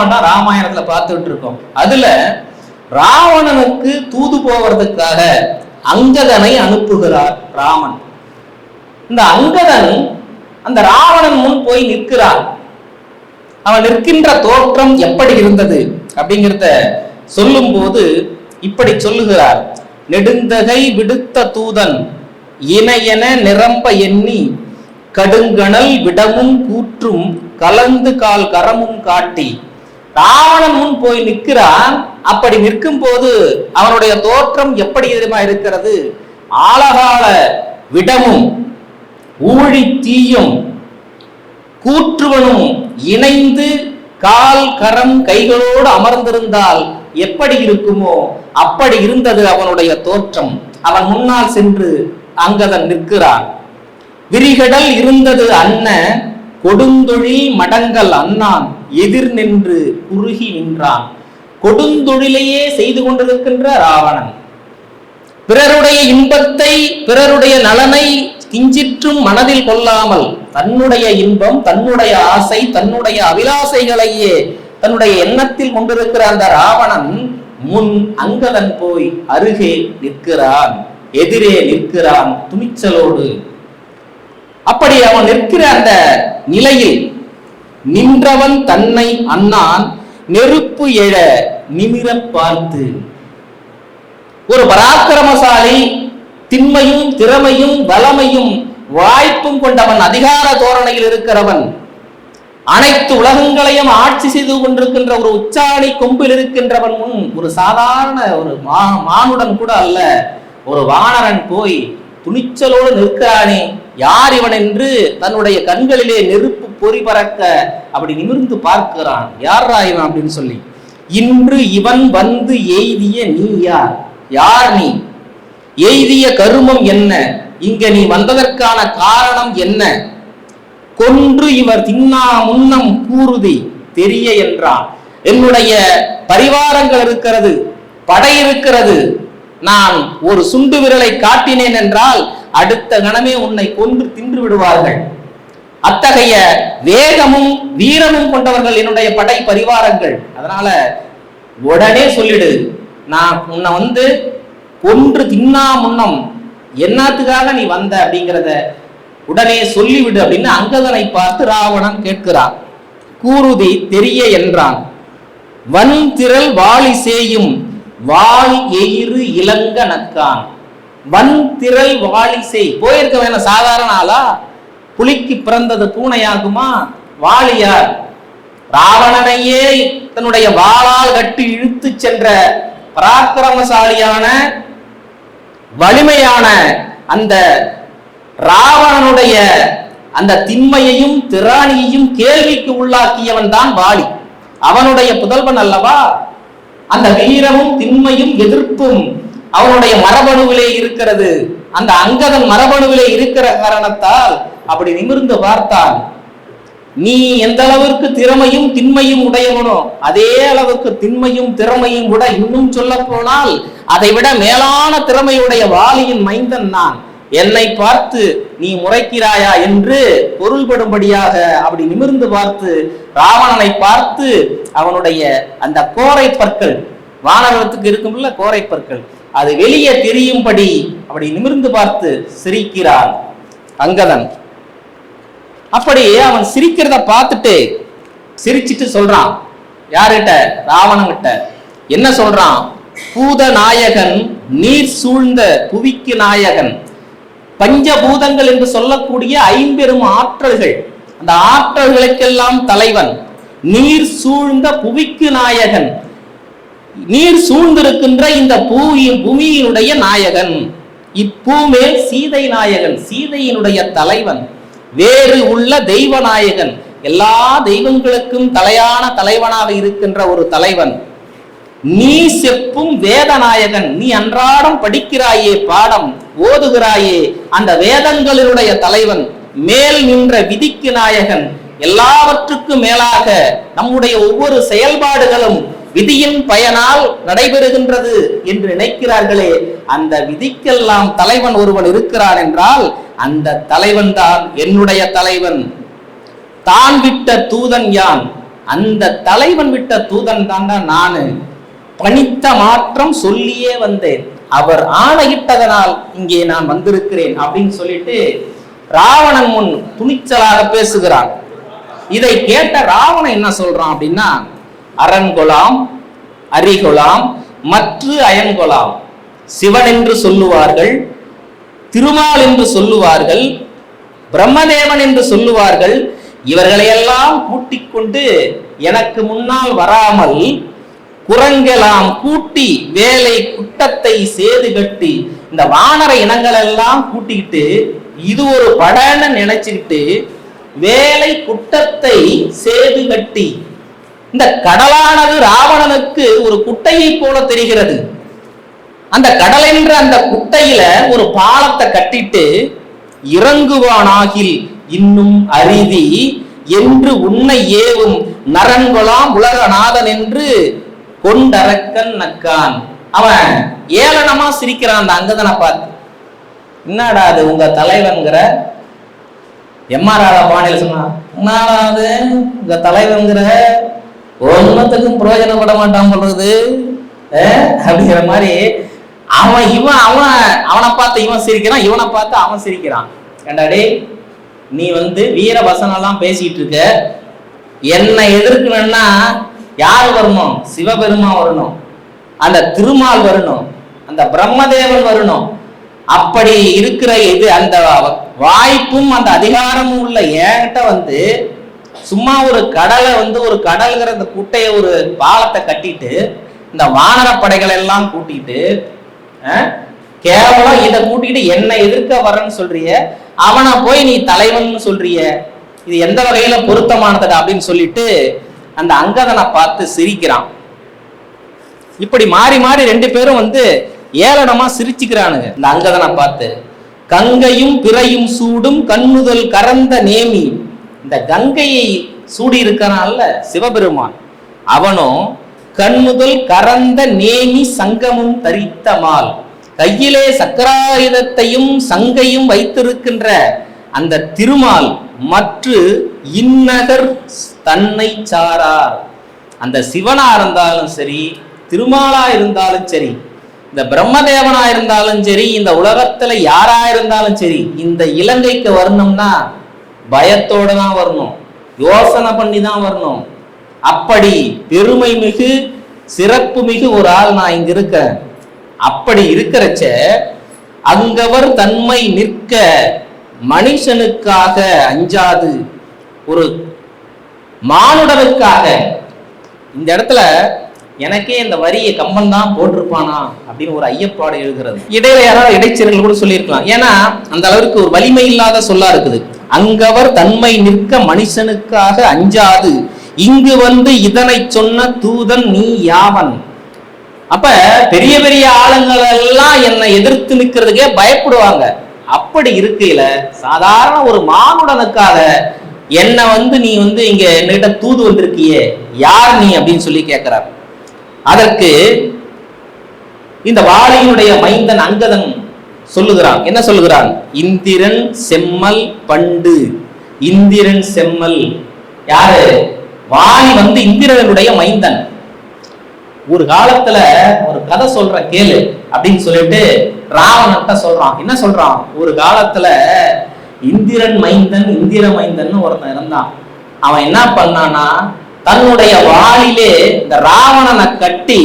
படம் தான் ராமாயணத்துல பார்த்துட்டு இருக்கோம். அதுல ராவணனுக்கு தூது போவதற்காக அங்கதனை அனுப்புகிறார் ராமன். இந்த அங்கதன் அந்த ராவணன் முன் போய் நிற்கிறான். அவன் நிற்கின்ற தோற்றம் எப்படி இருந்தது அப்படிங்கிறத சொல்லும் போது இப்படி சொல்லுகிறார்: நெடுந்தகை விடுத்த தூதன் இணையென நிரம்ப எண்ணி கடுங்கணல் விடமும் கூற்றும் கலந்து கால் கரமும் காட்டி. ராவணன் முன் போய் நிற்கிறான். அப்படி நிற்கும் போது அவனுடைய தோற்றம் எப்படி இருக்கிறது? ஆலகால விடமும் ஊழி தீயும் கூற்றுவனும் இணைந்து கால் கரம் கைகளோடு அமர்ந்திருந்தால் எப்படி இருக்குமோ அப்படி இருந்தது அவனுடைய தோற்றம். அவன் முன்னால் சென்று அங்கதன் நிற்கிறான். விரிகடல் இருந்தது அன்ன கொடுந்தொழில் மடங்கள் அண்ணான் எதிர் நின்று குறுகி நின்றான். கொடுந்தொழிலையே செய்து கொண்டிருக்கின்ற ராவணன் பிறருடைய இன்பத்தை, பிறருடைய நலனை கிஞ்சிற்றும் மனதில் கொள்ளாமல் தன்னுடைய இன்பம், தன்னுடைய ஆசை, தன்னுடைய அபிலாசைகளையே தன்னுடைய எண்ணத்தில் கொண்டிருக்கிற அந்த ராவணன் முன் அங்கதன் போய் அருகே நிற்கிறான், எதிரே நிற்கிறான் துணிச்சலோடு. அப்படி அவன் நிற்கிற அந்த நிலையில் நின்றவன் தன்னை அண்ணான் நெருப்பு எழ நிமிர பார்த்து. ஒரு பராக்கிரமசாலி, திண்மையும் திறமையும் வலமையும் வாய்ப்பும் கொண்டவன், அதிகார தோரணையில் இருக்கிறவன், அனைத்து உலகங்களையும் ஆட்சி செய்து கொண்டிருக்கின்ற ஒரு உச்சாணி கொம்பில் இருக்கின்றவன் முன் ஒரு சாதாரண ஒரு மானுடன் கூட அல்ல, ஒரு வானரன் போய் துணிச்சலோடு நிற்கிறானே, யார் இவன் என்று தன்னுடைய கண்களிலே நெருப்பு பொறி பறக்க அப்படி நிமிர்ந்து பார்க்கிறான். யாரா இவன் அப்படின்னு சொல்லி. இன்று இவன் வந்து எய்திய நீ யார்? யார் நீ? எய்திய கருமம் என்ன? இங்க நீ வந்ததற்கான காரணம் என்ன? கொன்று இவர் தின்னா முன்னம் கூறுதி தெரிய என்றான். என்னுடைய பரிவாரங்கள் இருக்கிறது, படை இருக்கிறது, நான் ஒரு சுண்டு விரலை காட்டினேன் என்றால் அடுத்த கணமே உன்னை கொன்று தின்று விடுவார்கள். அத்தகைய வேகமும் வீரமும் கொண்டவர்கள் என்னுடைய படை பரிவாரங்கள். அதனால உடனே சொல்லிடு, நான் உன்னை வந்து கொன்று தின்னா முன்னம் என்னத்துக்காக நீ வந்த அப்படிங்கிறத உடனே சொல்லிவிடு அப்படின்னு அங்கதனை பார்த்து ராவணன் கேட்கிறான். கூறுதி தெரிய என்றான். வன் திரள் வாளி சேயும் வாள் எயிறு இளங்க நக்கான். வன் திரள் வாளி செய். போயிருக்க வேணா சாதாரண ஆளா? புலிக்கு பிறந்தது பூனையாகுமா? வாளியார் ராவணனையே தன்னுடைய வாளால் கட்டி இழுத்து சென்ற பராக்கிரமசாலியான வலிமையான அந்த ராவணனுடைய அந்த திண்மையையும் திராணியையும் கேள்விக்கு உள்ளாக்கியவன் தான் வாலி. அவனுடைய புதல்வன் அல்லவா? அந்த வீரமும் திண்மையும் எதிர்ப்பும் அவனுடைய மரபணுவிலே இருக்கிறது. அந்த அங்கதன் மரபணுவிலே இருக்கிற காரணத்தால் அப்படி நிமிர்ந்து பார்த்தான். நீ எந்த அளவிற்கு திறமையும் திண்மையும் உடையவனோ அதே அளவுக்கு திண்மையும் திறமையும் விட, இன்னும் சொல்ல போனால் அதை விட மேலான திறமையுடைய வாலியின் மைந்தன் நான். என்னை பார்த்து நீ முறைக்கிறாயா என்று பொருள்படும்படியாக அப்படி நிமிர்ந்து பார்த்து ராவணனை பார்த்து அவனுடைய அந்த கோரை பற்கள், வானரத்துக்கு இருக்கும்ல கோரை பற்கள், அது வெளியே தெரியும்படி அப்படி நிமிர்ந்து பார்த்து சிரிக்கிறான் அங்கதன். அப்படி அவன் சிரிக்கிறத பார்த்துட்டு சிரிச்சிட்டு சொல்றான். யார்கிட்ட? ராவணன் கிட்ட. என்ன சொல்றான்? பூத நாயகன், நீர் சூழ்ந்த புவிக்கு நாயகன், பஞ்சபூதங்கள் என்று சொல்லக்கூடிய ஐம்பெரும் ஆற்றல்கள், அந்த ஆற்றல்களுக்கெல்லாம் தலைவன், நீர் சூழ்ந்த புவிக்கு நாயகன், நீர் சூழ்ந்திருக்கின்ற இந்த பூமியினுடைய நாயகன், இப்பூமே சீதை நாயகன், சீதையினுடைய தலைவன், வேறு உள்ள தெய்வ நாயகன், எல்லா தெய்வங்களுக்கும் தலையான தலைவனாக இருக்கின்ற ஒரு தலைவன், நீ செப்பும் வேதநாயகன், நீ அன்றாடம் படிக்கிறாயே, பாடம் ஓதுகிறாயே, அந்த வேதங்களினுடைய தலைவன், மேல் நின்ற விதிக்கு நாயகன், எல்லாவற்றுக்கும் மேலாக நம்முடைய ஒவ்வொரு செயல்பாடுகளும் விதியின் பயனால் நடைபெறுகின்றது என்று நினைக்கிறார்களே, அந்த விதிக்கெல்லாம் தலைவன் ஒருவன் இருக்கிறான் என்றால் அந்த தலைவன் தான் என்னுடைய தலைவன். தான் விட்ட தூதன் யான், அந்த தலைவன் விட்ட தூதன் தாண்டா நானு, பணித்த மாற்றம் சொல்லியே வந்தேன், அவர் ஆணையிட்டதனால் இங்கே நான் வந்திருக்கிறேன் அப்படின்னு சொல்லிட்டு ராவணன் முன் துணிச்சலாக பேசுகிறான். இதை கேட்ட ராவணன் என்ன சொல்றான் அப்படின்னா, அரண்கொலாம் அரிகொலாம் மற்ற அயன்கொலாம், சிவன் என்று சொல்லுவார்கள், திருமால் என்று சொல்லுவார்கள், பிரம்மதேவன் என்று சொல்லுவார்கள், இவர்களையெல்லாம் கூட்டிக் கொண்டு எனக்கு முன்னால் வராமல் குரங்கெல்லாம் கூட்டி வேலை குட்டத்தை சேது கட்டி இந்த வானர இனங்கள் எல்லாம் கூட்டிக்கிட்டு இது ஒரு படன்னு நினைச்சுக்கிட்டு வேலை குட்டத்தை சேது கட்டி, இந்த கடலானது ராவணனுக்கு ஒரு குட்டையை போல தெரிகிறது. அந்த கடல் என்ற அந்த குட்டையில ஒரு பாலத்தை கட்டிட்டு இறங்குவானாகில் இன்னும் அரிதி என்று உன்னை ஏவும் நரன்கொலாம் உலகநாதன் என்று கொண்டரக்கன் நக்கான். அவன் ஏளனமா சிரிக்கிறான் அந்த அங்கதனை பார்த்து. என்னடா அது உங்க தலைவன்கிற எம்ஆர்ஆர் பாணியில் சொன்னா, என்னடா அது உங்க தலைவன்கிற, ஒன்னத்துக்கும் பிரயோஜனப்பட மாட்டான் சொல்றது அப்படிங்கிற மாதிரி அவனை பார்த்து இவன் சிரிக்கிறான், இவனை பார்த்து அவன் சிரிக்கிறான். ஏண்டாடே நீ வீர வசனம் எல்லாம் பேசிட்டு இருக்க, என்னை எதிர்க்கணும்னா யார் வரணும்? சிவபெருமா வரணும், அந்த திருமால் வரணும், அந்த பிரம்மதேவன் வரணும். அப்படி இருக்கிற இது அந்த வாய்ப்பும் அந்த அதிகாரமும் உள்ள என்கிட்ட சும்மா ஒரு கடலை ஒரு கடல்கிற அந்த குட்டையை ஒரு பாலத்தை கட்டிட்டு இந்த வானர படைகளை எல்லாம் கூட்டிட்டு கேவலம் இதை கூட்டிட்டு என்னை எதிர்க்க வரன்னு சொல்றிய, அவனை போய் நீ தலைவன் சொல்றிய, இது எந்த வகையில பொருத்தமானது அப்படின்னு சொல்லிட்டு அந்த அங்கதனை பார்த்து சிரிக்கிறான். இப்படி மாறி மாறி ரெண்டு பேரும் ஏளனமா சிரிச்சுக்கிறானுங்க இந்த அங்கதனை பார்த்து. கங்கையும் பிறையும் சூடும் கண்ணுதல் கரந்த நேமி, இந்த கங்கையை சூடி இருக்கிறனால சிவபெருமான், அவனும் கண்முதல் கரந்த நேமி சங்கமும் தரித்த மால், கையிலே சக்கராயுதத்தையும் சங்கையும் வைத்திருக்கின்ற அந்த திருமால் மற்ற இன்னகர் தன்னை சாரார். அந்த சிவனா இருந்தாலும் சரி, திருமாலா இருந்தாலும் சரி, இந்த பிரம்மதேவனா இருந்தாலும் சரி, இந்த உலகத்துல யாரா இருந்தாலும் சரி, இந்த இலங்கைக்கு வரணும்னா பயத்தோட தான் வரணும், யோசனை பண்ணி தான் வரணும். அப்படி பெருமை மிகு சிறப்பு மிகு ஒரு ஆள் நான் இங்க இருக்கேன். அப்படி இருக்கிறச்ச அங்கவர் தன்மை நிற்க மனுஷனுக்காக அஞ்சாது, ஒரு மானுடனுக்காக. இந்த இடத்துல எனக்கே இந்த வரியை கம்பன் தான் போட்டிருப்பானா அப்படின்னு ஒரு ஐயப்பாடு எழுகிறது. இடையில யாராவது இடைச்செருகள் கூட சொல்லியிருக்கலாம், ஏன்னா அந்த அளவுக்கு ஒரு வலிமை இல்லாத சொல்லா இருக்குது. அங்கவர் தன்மை நிற்க மனுஷனுக்காக அஞ்சாது, இங்கு இதனை சொன்ன தூதன் நீ யாவன். அப்ப பெரிய பெரிய ஆளுங்கள் எல்லாம் என்னை எதிர்த்து நிற்கிறதுக்கே பயப்படுவாங்க. அப்படி இருக்கையில சாதாரண ஒரு மானுடனுக்காக என்ன நீ இங்க என்கிட்ட தூது வந்திருக்கியே, யார் நீ அப்படின்னு சொல்லி கேட்கிறார். அதற்கு இந்த வாலியினுடைய மைந்தன் அங்கதன் சொல்லுகிறான். என்ன சொல்லுகிறான்? இந்திரன் செம்மல் பண்டு. இந்திரன் செம்மல் யாரு? வாலி இந்திரனுடைய மைந்தன். ஒரு காலத்துல ஒரு கதை சொல்ற கேளு அப்படின்னு சொல்லிட்டு ராவணன்ட்ட சொல்றான். என்ன சொல்றான்? ஒரு காலத்துல இந்திரன் மைந்தன், இந்திர மைந்தன் ஒருத்தன் இருந்தான். அவன் என்ன பண்ணானா, தன்னுடைய வாளிலே இந்த ராவணனை கட்டி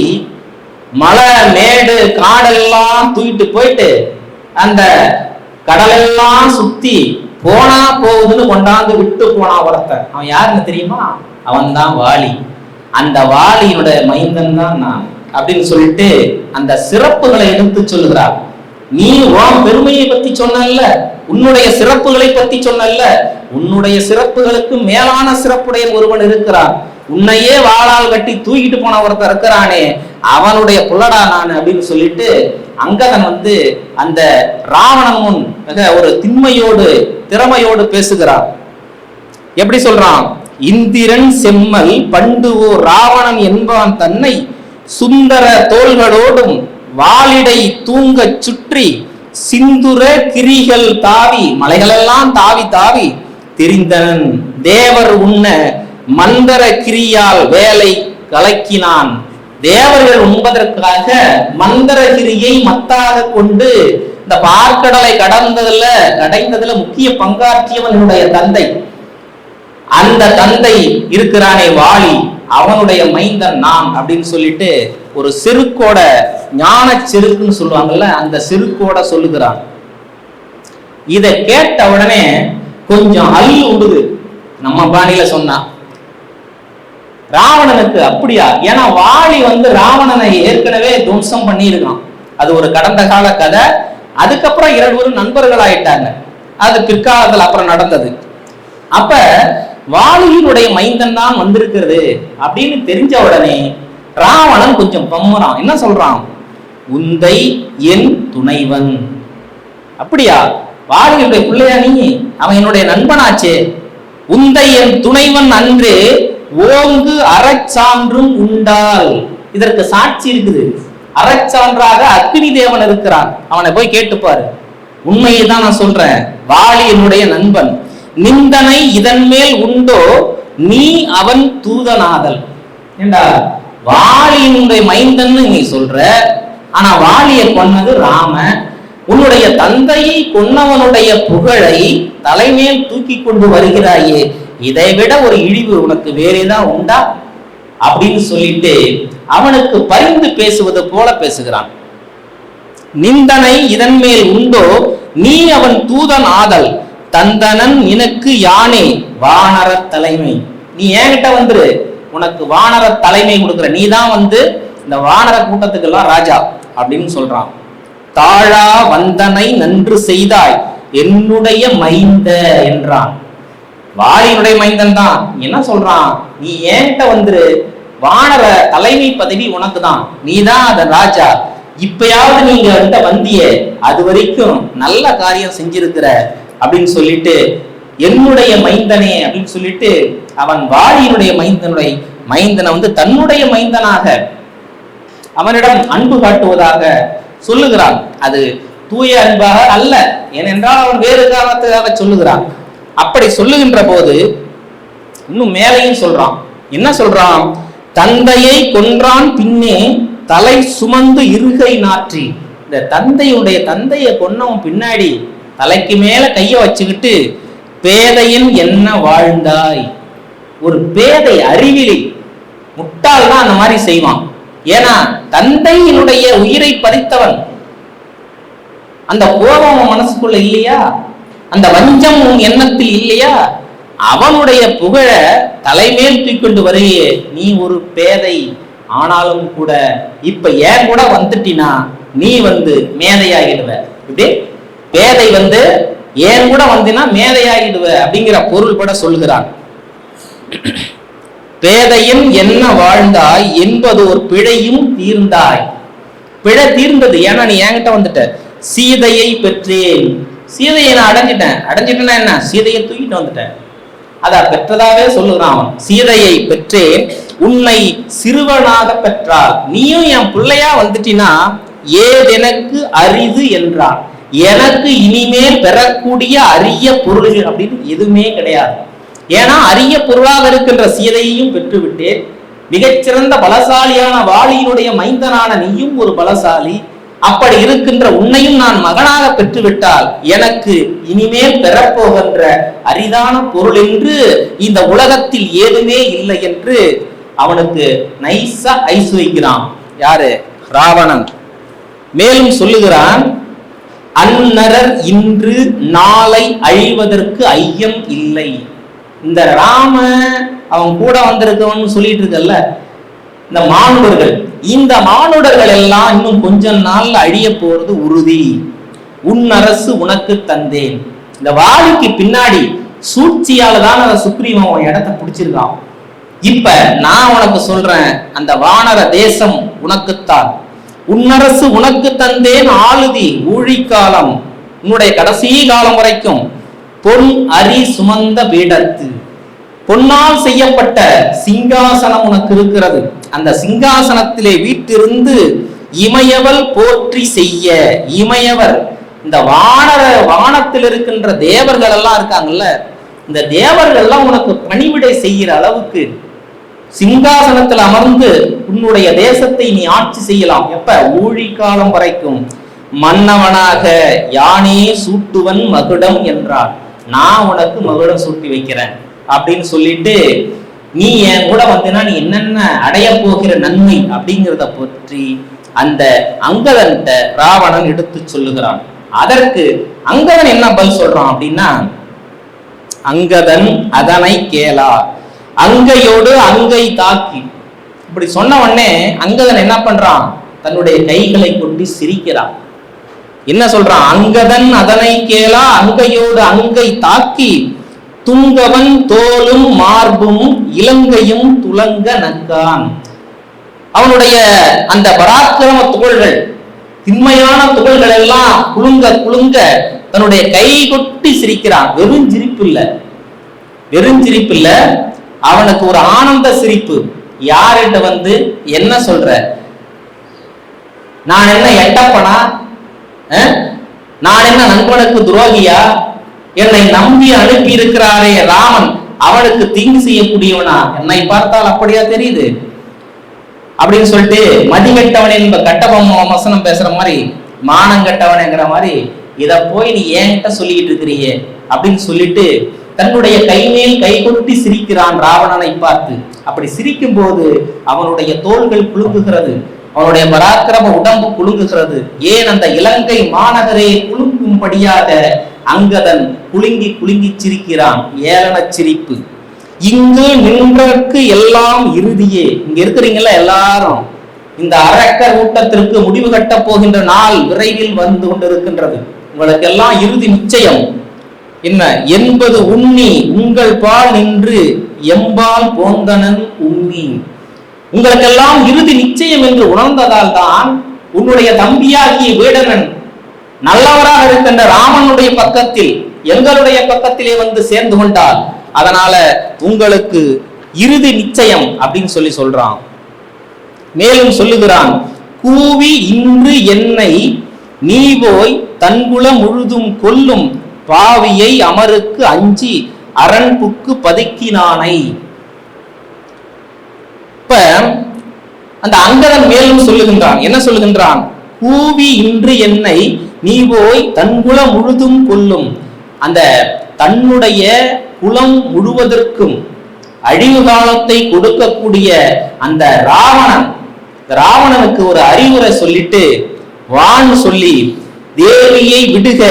மலை மேடு காடெல்லாம் தூக்கிட்டு போயிட்டு அந்த கடலெல்லாம் சுத்தி போனா போகுதுன்னு கொண்டாந்து விட்டு போனான் ஒருத்தன். அவன் யாருன்னு தெரியுமா? அவன் தான் வாலி. அந்த வாலியினுடைய மைந்தன் தான் நான் அப்படின்னு சொல்லிட்டு அந்த சிறப்புகளை எடுத்து சொல்லுகிறார். நீ உன் பெருமையை பத்தி சொன்னல்ல, உன்னுடைய சிறப்புகளை பத்தி சொன்னல்ல, உன்னுடைய சிறப்புகளுக்கு மேலான சிறப்புடைய ஒருவன் இருக்கிறான். உன்னையே வாளால் கட்டி தூக்கிட்டு போன ஒருத்தர் இருக்கிறானே, அவனுடைய புள்ளடா நான் அப்படின்னு சொல்லிட்டு அங்கதன் அந்த ராவணன் முன் ஒரு திண்மையோடு திறமையோடு பேசுகிறான். எப்படி சொல்றான்? இந்திரன் செம்மல் பண்டுவோ ராவணன் என்பவன் தன்னை சுந்தர தோள்களோடும் வாளிடை தூங்க சுற்றி சிந்துர கிரிகள் தாவி, மலைகளெல்லாம் தாவி தாவி தெரிந்தனன் தேவர் உண்ண மந்தர கிரியால் வேலை கலக்கினான். தேவர்கள் உண்பதற்காக மந்தரகிரியை மத்தாக கொண்டு இந்த பார்க்கடலை கடைந்ததுல முக்கிய பங்காற்றியவனுடைய தந்தை. அந்த தந்தை இருக்கிறானே வாலி, அவனுடைய மைந்தன் நான் அப்படின்னு சொல்லிட்டு ஒரு செருக்கோட, ஞான செருக்குன்னு சொல்லுவாங்கல்ல, அந்த செருக்கோட சொல்லுகிறான். இதை கேட்ட உடனே கொஞ்சம் அள்ளி விடுது நம்ம பாணியில சொன்னா. ராவணனுக்கு அப்படியா? ஏன்னா வாலி ராவணனை ஏற்கனவே துவம்சம் பண்ணி இருக்கான். அது ஒரு கடந்த கால கதை. அதுக்கப்புறம் இருவரும் நண்பர்கள் ஆயிட்டாங்க. அது பிற்காலத்தில் அப்புறம் நடந்தது. அப்ப வாலியினுடைய மைந்தன் தான் வந்திருக்கிறது அப்படின்னு தெரிஞ்ச உடனே ராவணன் கொஞ்சம் பம்முறான். என்ன சொல்றான்? உந்தை என் துணைவன். அப்படியா? வாலியுடைய பிள்ளையா நீ? அவன் என்னுடைய நண்பனாச்சே. உந்தை என் துணைவன் அன்று ஓங்கு அறச்சான்றும் உண்டால். இதற்கு சாட்சி இருக்குது. அறச்சான்றாக அக்னி தேவன் இருக்கிறான். அவனை போய் கேட்டுப்பாரு. உண்மையை தான் நான் சொல்றேன். வாலி என்னுடைய நண்பன். நிந்தனை இதன் மேல் உண்டோ நீ அவன் தூதனாதல். ஏண்டா வாலியினுடைய மைந்தன்னு நீ சொல்ற, ஆனா வாலியை கொன்னது ராம. உன்னுடைய தந்தையை கொன்னவனுடைய புகழை தலைமேல் தூக்கி கொண்டு வருகிறாயே, இதை விட ஒரு இழிவு உனக்கு வேற ஏதாவது உண்டா அப்படின்னு சொல்லிட்டு அவனுக்கு பரிந்து பேசுவது போல பேசுகிறான். நிந்தனை இதன் மேல் உண்டோ நீ அவன் தூதன் ஆதல், தந்தனன் நினக்கு யானே வானர தலைமை. நீ என்கிட்ட வந்துரு, உனக்கு வானர தலைமை கொடுக்குற, நீ தான் இந்த வானர கூட்டத்துக்கு எல்லாம் ராஜா அப்படின்னு சொல்றான். தாழா வந்தனை நன்று செய்தாய் என்னுடைய மைந்த என்றான். வாலியினுடைய மைந்தன் தான். என்ன சொல்றான்? நீ என்கிட்ட வந்துரு, வானர தலைமை பதவி உனக்கு தான், நீ தான் அத ராஜா. இப்பயாவது நீங்க வந்திய, அது வரைக்கும் நல்ல காரியம் செஞ்சிருக்கிற அப்படின்னு சொல்லிட்டு என்னுடைய மைந்தனே அப்படின்னு சொல்லிட்டு அவன் வாலியினுடைய மைந்தனை தன்னுடைய மைந்தனாக அவனிடம் அன்பு காட்டுவதாக சொல்லுகிறான். அது தூய அன்பாக அல்ல, ஏனென்றால் அவன் வேறு காரணத்துக்காக சொல்லுகிறான். அப்படி சொல்லுகின்ற போது இன்னும் மேலையும் சொல்றான். என்ன சொல்றான்? தந்தையை கொன்றான் பின்னே தலை சுமந்து இருகை நாற்றி. இந்த தந்தையை கொன்னவன் பின்னாடி தலைக்கு மேல கைய வச்சுக்கிட்டு பேதையின் என்ன வாழ்ந்தாய். ஒரு பேதை, அறிவிலி, முட்டாள் தான் அந்த மாதிரி செய்வான். ஏன்னா தந்தையினுடைய உயிரை பறித்தவன். அந்த கோபம் மனசுக்குள்ள இல்லையா? அந்த வஞ்சம் எண்ணத்தில் இல்லையா? அவனுடைய புகழ தலைமேல் தூக்கிக்கொண்டு வருகையே நீ ஒரு பேதை. ஆனாலும் கூட இப்ப ஏன் கூட வந்துட்டினா நீ மேதையாகிடுவ. இப்படி பேதை ஏன் கூட வந்தினா மேதையாகிடுவ அப்படிங்கிற பொருள் பட சொல்கிறான். பேதையின் என்ன வாழ்ந்தாய் என்பது ஒரு பிழையும் தீர்ந்தாய். பிழை தீர்ந்தது, ஏன்னா நீ என்கிட்ட வந்துட்ட. சீதையை பெற்றேன். சீதையை நான் அடைஞ்சிட்டேன்னா என்ன? சீதையை தூக்கிட்டு வந்துட்டேன். அத பெற்றதாவே சொல்லுகிறான் அவன். சீதையை பெற்றேன், உன்னை சிறுவனாக பெற்றால். நீயும் என் பிள்ளையா வந்துட்டினா ஏதெனக்கு அரிது என்றான். எனக்கு இனிமேல் பெறக்கூடிய அரிய பொருள்கள் அப்படின்னு எதுவுமே கிடையாது. ஏன்னா அரிய பொருளாக இருக்கின்ற சீதையையும் பெற்றுவிட்டேன். மிகச்சிறந்த பலசாலியான வாலியினுடைய மைந்தனான நீயும் ஒரு பலசாலி. அப்படி இருக்கின்ற உன்னையும் நான் மகனாக பெற்றுவிட்டால் எனக்கு இனிமேல் பெறப்போகின்ற அரிதான பொருள் என்று இந்த உலகத்தில் ஏதுமே இல்லை என்று அவனுக்கு நைசா ஐசு வைக்கிறான். யாரு? ராவணன். மேலும் சொல்லுகிறான், அந்நரர் இன்று நாளை அழிவதற்கு ஐயம் இல்லை. இந்த ராம அவன் கூட வந்திருக்கவன் சொல்லிட்டு இருக்கல்ல, இந்த மானுடர்கள், இந்த மானுடர்கள் எல்லாம் இன்னும் கொஞ்ச நாள்ல அழிய போறது உறுதி. உன் அரசு உனக்கு தந்தேன். இந்த வாலிக்கு பின்னாடி சூழ்ச்சியால தான் அந்த சுக்ரீவன் அவன் இடத்தை பிடிச்சிருக்கான். இப்ப நான் உனக்கு சொல்றேன், அந்த வானர தேசம் உனக்குத்தான். உன்னரசு உனக்கு தந்தேன் ஆளுதி ஊழிக்காலம், உன்னுடைய கடைசி காலம் வரைக்கும். பொன் அரி சுமந்த பீடத்து, பொன்னால் செய்யப்பட்ட சிங்காசனம் உனக்கு இருக்கிறது. அந்த சிங்காசனத்திலே வீட்டிருந்து இமயவல் போற்றி செய்ய. இமயவர் இந்த வானத்தில் இருக்கின்ற தேவர்கள் எல்லாம் இருக்காங்கல்ல, இந்த தேவர்கள்லாம் உனக்கு பணிவிடை செய்கிற அளவுக்கு சிங்காசனத்தில் அமர்ந்து உன்னுடைய தேசத்தை நீ ஆட்சி செய்யலாம். எப்ப? ஊழி காலம் வரைக்கும் மன்னவனாக யானே சூட்டுவன் மகுடம் என்றார். நான் உனக்கு மகுடம் சூட்டி வைக்கிறேன் அப்படின்னு சொல்லிட்டு, நீ என் கூட வந்தனா நீ என்னென்ன அடைய போகிற நன்மை அப்படிங்கிறத பற்றி அந்த அங்கதன்ட்ட ராவணன் எடுத்து சொல்லுகிறான். அதற்கு அங்கதன் என்ன பதில் சொல்றான் அப்படின்னா, அங்கதன் அதனை கேளா, அங்கையோடு அங்கை தாக்கி. இப்படி சொன்ன உடனே அங்கதன் என்ன பண்றான்? தன்னுடைய கைகளை கொண்டு சிரிக்கிறான். என்ன சொல்றான்? அங்கதன் அதனை கேளா, அங்கையோடு அங்கை தாக்கி, துங்கவன் தோலும் மார்பும் இலங்கையும் துலங்க நக்கான். அவனுடைய அந்த பராக்கிரம துகள்கள், திண்மையான துகள்கள் எல்லாம் குலுங்க குலுங்க தன்னுடைய கை கொட்டி சிரிக்கிறான். வெறும் சிரிப்பு இல்ல, அவனுக்கு ஒரு ஆனந்த சிரிப்பு. யார்கிட்ட வந்து என்ன சொல்ற? நான் என்ன எட்டப்பனா? நான் என்ன நண்பனுக்கு துரோகியா? என்னை நம்பி அனுப்பி இருக்கிறாரே ராமன், அவனுக்கு தீங்கு செய்யக்கூடியவனா? என்னை பார்த்தால் அப்படியா தெரியுது அப்படின்னு சொல்லிட்டு மதிகட்டவனே என்ப கட்டபொம்ம வசனம் பேசுற மாதிரி, மானம் கட்டவனேங்கிற மாதிரி, இத போய் நீ என்கிட்ட சொல்லிட்டு இருக்கிறியே அப்படின்னு சொல்லிட்டு தன்னுடைய கை மேல் கை கொட்டி சிரிக்கிறான் ராவணனை பார்த்து. அப்படி சிரிக்கும் போது அவனுடைய தோள்கள் குலுங்குகிறது, அவனுடைய பராக்கிரம உடம்பு குலுங்குகிறது. ஏன் அந்த இலங்கை மாநகரே குலுங்கும்படியாக அங்கதன் குலுங்கி குலுங்கி சிரிக்கிறான். ஏளன சிரிப்பு. இங்கு நின்றற்கு எல்லாம் இறுதியே. இங்க இருக்கிறீங்களா எல்லாரும், இந்த அரக்கர் கூட்டத்திற்கு முடிவு கட்ட போகின்ற நாள் விரைவில் வந்து கொண்டிருக்கின்றது. உங்களுக்கு எல்லாம் இறுதி நிச்சயம். என்ன என்பது உண்ணி உங்கள் பால் நின்று எம்பால் போந்தனன் உண்ணி. உங்களுக்கெல்லாம் இறுதி நிச்சயம் என்று உணர்ந்ததால் தான் உன்னுடைய தம்பியாகிய வேடனன் நல்லவராக இருக்கின்ற ராமனுடைய பக்கத்தில், எங்களுடைய பக்கத்திலே வந்து சேர்ந்து கொண்டால், அதனால உங்களுக்கு இறுதி நிச்சயம் அப்படின்னு சொல்றான். மேலும் சொல்லுகிறான், கூவி இன்று என்னை நீ போய் தன்குல முழுதும் கொல்லும் பாவியை அமருக்கு அஞ்சி அரண்புக்கு பதுக்கினானை. இப்ப அந்த அங்கதன் மேலும் சொல்லுகின்றான். என்ன சொல்லுகின்றான்? கூவி இன்று என்னை நீ போய் தன்குல முழுதும் கொல்லும். அந்த தன்னுடைய குலம் முழுவதற்கும் அழிவு காலத்தை கொடுக்கக்கூடிய அந்த ராவணனுக்கு ஒரு அறிவுரை சொல்லிட்டு வான்னு சொல்லி, தேவியை விடுக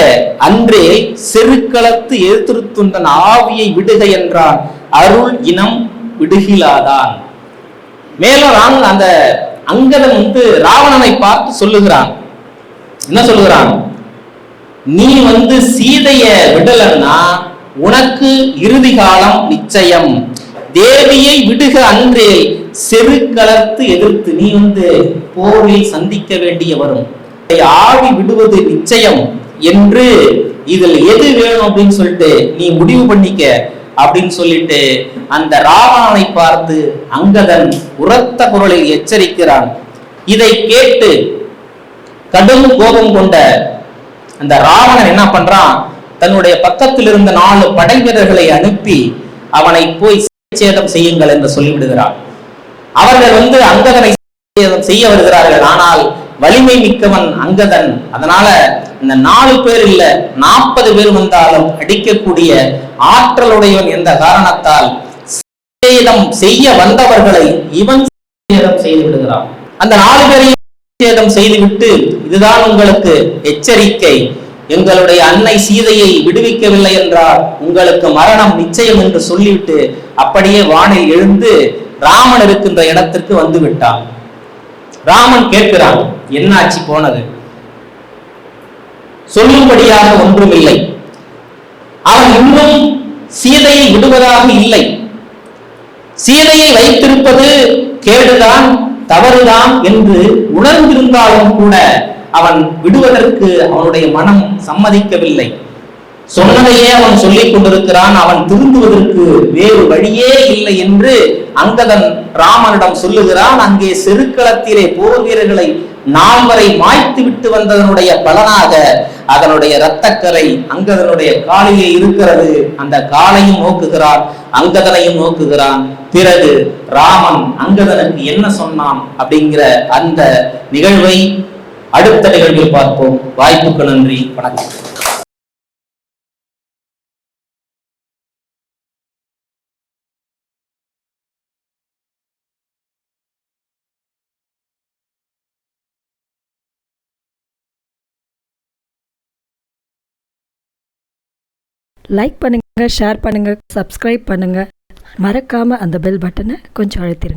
அன்றே செருக்களத்து எதிர்த்துந்தன் ஆவியை விடுக என்றான், அருள் இனம் விடுகிலாதான். மேலும் அந்த அங்கதன் வந்து ராவணனை பார்த்து சொல்லுகிறான். என்ன சொல்லுகிறான்? நீ வந்து சீதைய விடலன்னா உனக்கு இறுதி காலம் நிச்சயம். தேவியை விடுக அன்றே செருக்களத்து எதிர்த்து நீ வந்து போரில் சந்திக்க வேண்டிய வரும். ஆவி விடுவது நிச்சயம் என்று இதில் எது வேணும் அப்படின்னு சொல்லிட்டு நீ முடிவு பண்ணிக்க அப்படின்னு சொல்லிட்டு அந்த ராவணனை பார்த்து அங்கதன் உரத்த குரலில் எச்சரிக்கிறான். இதை கேட்டு கடும் கோபம் கொண்ட அந்த ராவணன் என்ன பண்றான்? தன்னுடைய பக்கத்தில் இருந்த 4 படை வீரர்களை அனுப்பி அவனை போய் சேதம் செய்யுங்கள் என்று சொல்லிவிடுகிறான். அவர்கள் வந்து அங்கதனை செய்ய வருகிறார்கள். ஆனால் வலிமை மிக்கவன் அங்கதன். அதனால இந்த 4 பேர் இல்ல 40 பேர் வந்தாலும் அடிக்கக்கூடிய ஆற்றலுடையவன் என்ற காரணத்தால் சேதம் செய்ய வந்தவர்களை இவன் சேதம் செய்து விடுகிறான். அந்த 4 பேரையும் சேதம் செய்துவிட்டு, இதுதான் உங்களுக்கு எச்சரிக்கை, எங்களுடைய அன்னை சீதையை விடுவிக்கவில்லை என்றால் உங்களுக்கு மரணம் நிச்சயம் என்று சொல்லிவிட்டு அப்படியே வானில் எழுந்து ராமன் இருக்கின்ற இடத்திற்கு வந்து விட்டான். ராமன் கேட்கிறான், என்னாச்சு போனது? சொல்லும்படியாக ஒன்றுமில்லை. அவன் இன்னும் சீதையை விடுவதாக இல்லை. சீதையை வைத்திருப்பது கேடுதான், தவறுதான் என்று உணர்ந்திருந்தாலும் கூட அவன் விடுவதற்கு அவனுடைய மனம் சம்மதிக்கவில்லை. சொன்னதையே அவன் சொல்லிக் கொண்டிருக்கிறான். அவன் திருந்துவதற்கு வேறு வழியே இல்லை என்று அங்கதன் ராமனிடம் சொல்லுகிறான். அங்கே செருக்களத்திலே போர் வீரர்களை 4 வரை மாய்த்து விட்டு வந்ததனுடைய பலனாக அதனுடைய இரத்தக்கரை அங்கதனுடைய காலிலே இருக்கிறது. அந்த காலையும் நோக்குகிறான், அங்கதனையும் நோக்குகிறான். பிறகு ராமன் அங்கதனுக்கு என்ன சொன்னான் அப்படிங்கிற அந்த நிகழ்வை அடுத்த நிகழ்வில் பார்ப்போம். வாய்ப்புக்கு நன்றி, வணக்கம். லைக் பண்ணுங்கள், ஷேர் பண்ணுங்கள், சப்ஸ்கிரைப் பண்ணுங்கள். மறக்காமல் அந்த பெல் பட்டனை கொஞ்சம் அழுத்திடுங்க.